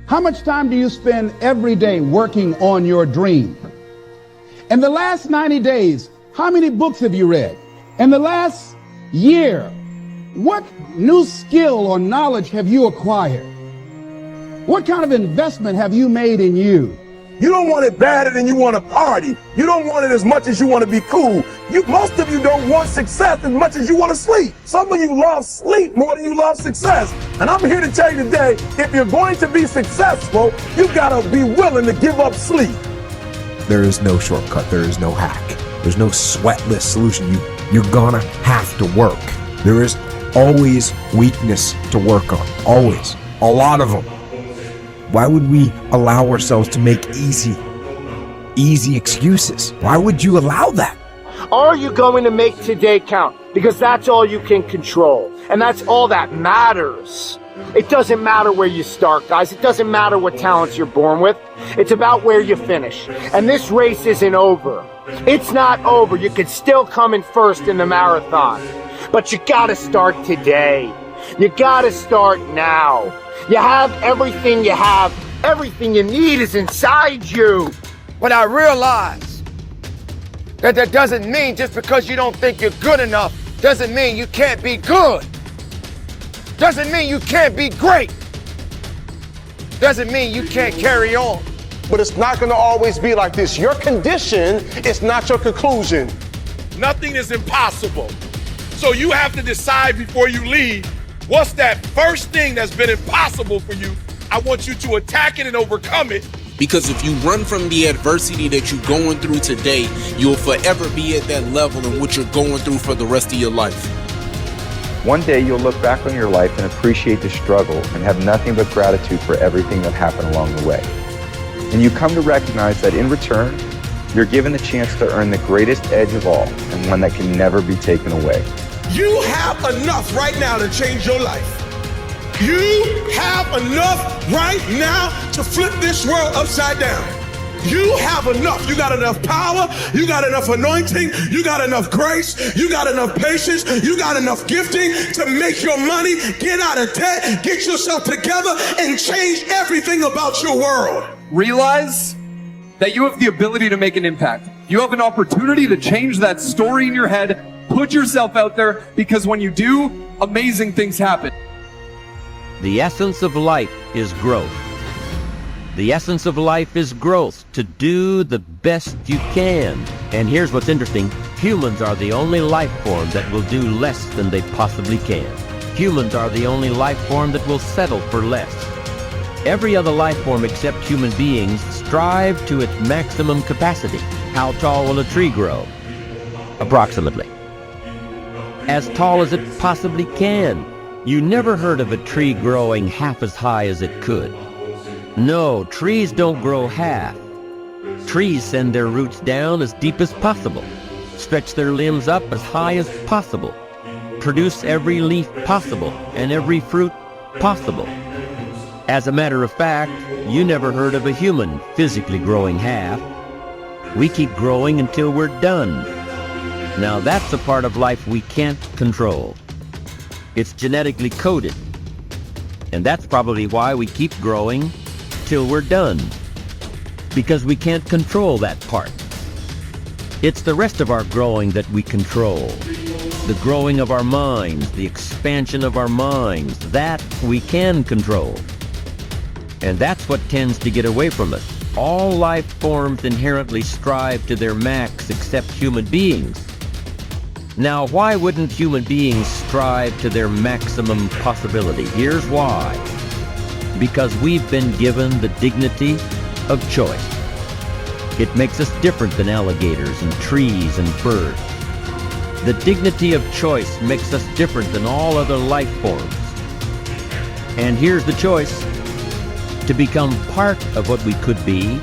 How much time do you spend every day working on your dream? In the last 90 days, how many books have you read? In the last year, what new skill or knowledge have you acquired? What kind of investment have you made in you? You don't want it badder than you want to party. You don't want it as much as you want to be cool. Most of you don't want success as much as you want to sleep. Some of you love sleep more than you love success. And I'm here to tell you today, if you're going to be successful, you gotta be willing to give up sleep. There is no shortcut. There is no hack. There's no sweatless solution. You're gonna have to work. There is always weakness to work on. Always. A lot of them. Why would we allow ourselves to make easy excuses? Why would you allow that? Are you going to make today count? Because that's all you can control. And that's all that matters. It doesn't matter where you start, guys. It doesn't matter what talents you're born with. It's about where you finish. And this race isn't over. It's not over. You could still come in first in the marathon. But you gotta start today. You gotta start now. You have everything you have. Everything you need is inside you. But I realize that doesn't mean just because you don't think you're good enough doesn't mean you can't be good. Doesn't mean you can't be great. Doesn't mean you can't carry on. But it's not going to always be like this. Your condition is not your conclusion. Nothing is impossible. So you have to decide before you leave, what's that first thing that's been impossible for you? I want you to attack it and overcome it. Because if you run from the adversity that you're going through today, you'll forever be at that level in which you're going through for the rest of your life. One day you'll look back on your life and appreciate the struggle and have nothing but gratitude for everything that happened along the way. And you come to recognize that in return, you're given the chance to earn the greatest edge of all, and one that can never be taken away. You have enough right now to change your life. You have enough right now to flip this world upside down. You have enough. You got enough power. You got enough anointing. You got enough grace. You got enough patience. You got enough gifting to make your money, get out of debt, get yourself together, and change everything about your world. Realize that you have the ability to make an impact. You have an opportunity to change that story in your head. Put yourself out there, because when you do, amazing things happen. The essence of life is growth. The essence of life is growth, to do the best you can. And here's what's interesting. Humans are the only life form that will do less than they possibly can. Humans are the only life form that will settle for less. Every other life form except human beings strive to its maximum capacity. How tall will a tree grow? Approximately as tall as it possibly can. You never heard of a tree growing half as high as it could. No, trees don't grow half. Trees send their roots down as deep as possible, stretch their limbs up as high as possible, produce every leaf possible and every fruit possible. As a matter of fact, you never heard of a human physically growing half. We keep growing until we're done. Now that's a part of life we can't control. It's genetically coded. And that's probably why we keep growing till we're done. Because we can't control that part. It's the rest of our growing that we control. The growing of our minds, the expansion of our minds, that we can control. And that's what tends to get away from us. All life forms inherently strive to their max except human beings. Now, why wouldn't human beings strive to their maximum possibility? Here's why. Because we've been given the dignity of choice. It makes us different than alligators and trees and birds. The dignity of choice makes us different than all other life forms. And here's the choice: to become part of what we could be,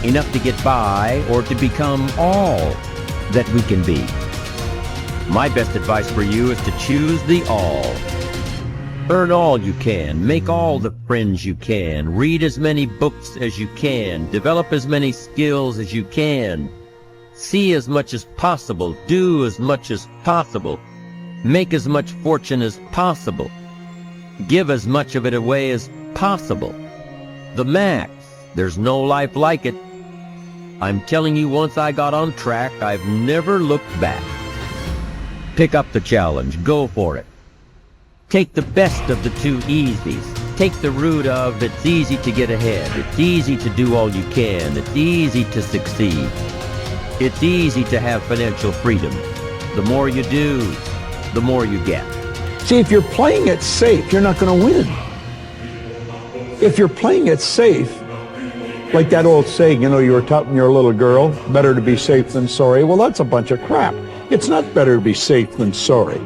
enough to get by, or to become all that we can be. My best advice for you is to choose the all. Earn all you can, make all the friends you can, read as many books as you can, develop as many skills as you can, see as much as possible, do as much as possible, make as much fortune as possible, give as much of it away as possible. The max. There's no life like it. I'm telling you, once I got on track, I've never looked back. Pick up the challenge. Go for it. Take the best of the two easies. Take the route of it's easy to get ahead. It's easy to do all you can. It's easy to succeed. It's easy to have financial freedom. The more you do, the more you get. See, if you're playing it safe, you're not going to win. If you're playing it safe, like that old saying, you know, you were taught when you're a little girl, better to be safe than sorry. Well, that's a bunch of crap. It's not better to be safe than sorry.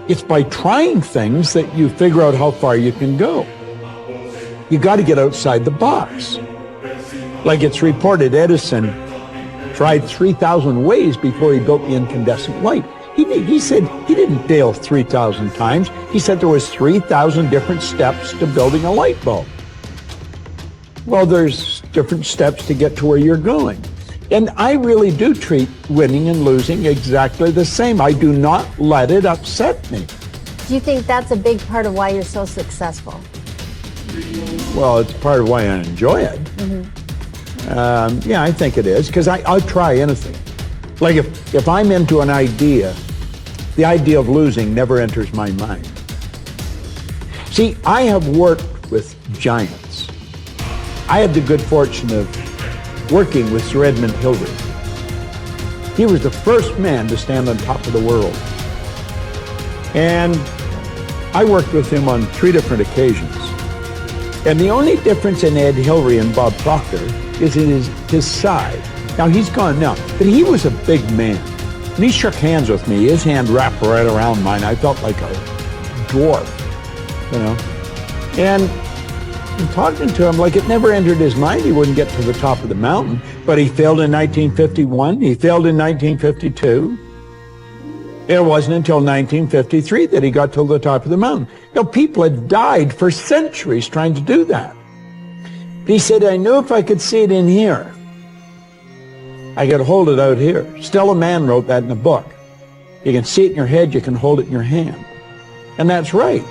It's by trying things that you figure out how far you can go. You got to get outside the box. Like it's reported, Edison tried 3,000 ways before he built the incandescent light. He said he didn't fail 3,000 times. He said there was 3,000 different steps to building a light bulb. Well, there's different steps to get to where you're going. And I really do treat winning and losing exactly the same. I do not let it upset me. Do you think that's a big part of why you're so successful? Well, it's part of why I enjoy it. Mm-hmm. Yeah, I think it is, because I'll try anything. Like if I'm into an idea, the idea of losing never enters my mind. See, I have worked with giants. I had the good fortune of working with Sir Edmund Hillary. He was the first man to stand on top of the world. And I worked with him on 3 different occasions. And the only difference in Ed Hillary and Bob Proctor is in his size. Now, he's gone now, but he was a big man. And he shook hands with me. His hand wrapped right around mine. I felt like a dwarf, you know. And talking to him, like it never entered his mind he wouldn't get to the top of the mountain. But he failed in 1951. He failed in 1952. It wasn't until 1953 that he got to the top of the mountain. You know, people had died for centuries trying to do that. But he said, I knew if I could see it in here, I could hold it out here. Stella Mann wrote that in a book. You can see it in your head, you can hold it in your hand. And that's right.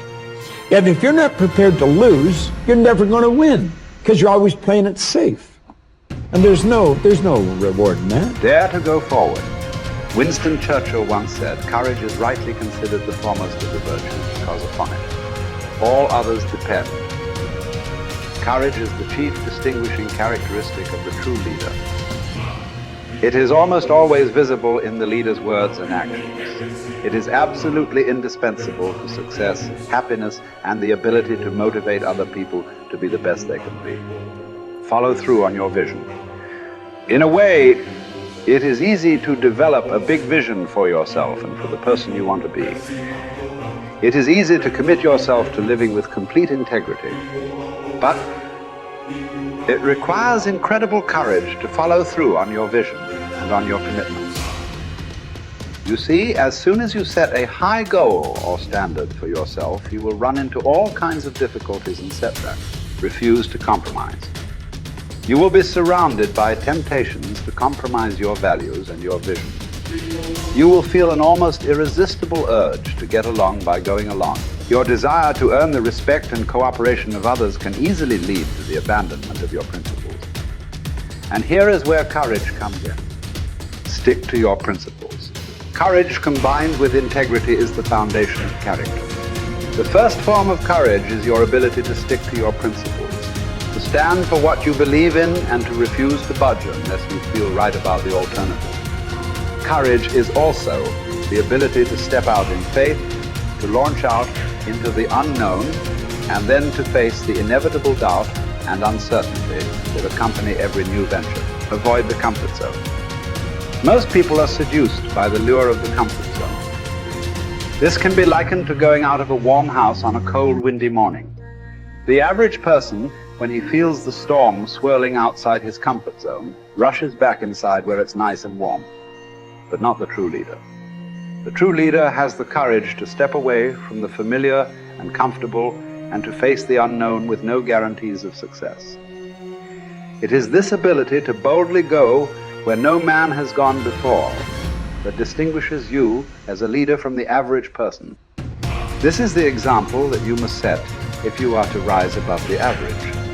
And if you're not prepared to lose, you're never going to win, because you're always playing it safe. And there's no reward in that. Dare to go forward. Winston Churchill once said, courage is rightly considered the foremost of the virtues, because upon it all others depend. Courage is the chief distinguishing characteristic of the true leader. It is almost always visible in the leader's words and actions. It is absolutely indispensable to success, happiness, and the ability to motivate other people to be the best they can be. Follow through on your vision. In a way, it is easy to develop a big vision for yourself and for the person you want to be. It is easy to commit yourself to living with complete integrity. But it requires incredible courage to follow through on your vision and on your commitments. You see, as soon as you set a high goal or standard for yourself, you will run into all kinds of difficulties and setbacks. Refuse to compromise. You will be surrounded by temptations to compromise your values and your vision. You will feel an almost irresistible urge to get along by going along. Your desire to earn the respect and cooperation of others can easily lead to the abandonment of your principles. And here is where courage comes in. Stick to your principles. Courage combined with integrity is the foundation of character. The first form of courage is your ability to stick to your principles, to stand for what you believe in and to refuse to budge unless you feel right about the alternative. Courage is also the ability to step out in faith, to launch out into the unknown, and then to face the inevitable doubt and uncertainty that accompany every new venture. Avoid the comfort zone. Most people are seduced by the lure of the comfort zone. This can be likened to going out of a warm house on a cold, windy morning. The average person, when he feels the storm swirling outside his comfort zone, rushes back inside where it's nice and warm. But not the true leader. The true leader has the courage to step away from the familiar and comfortable and to face the unknown with no guarantees of success. It is this ability to boldly go where no man has gone before that distinguishes you as a leader from the average person. This is the example that you must set if you are to rise above the average.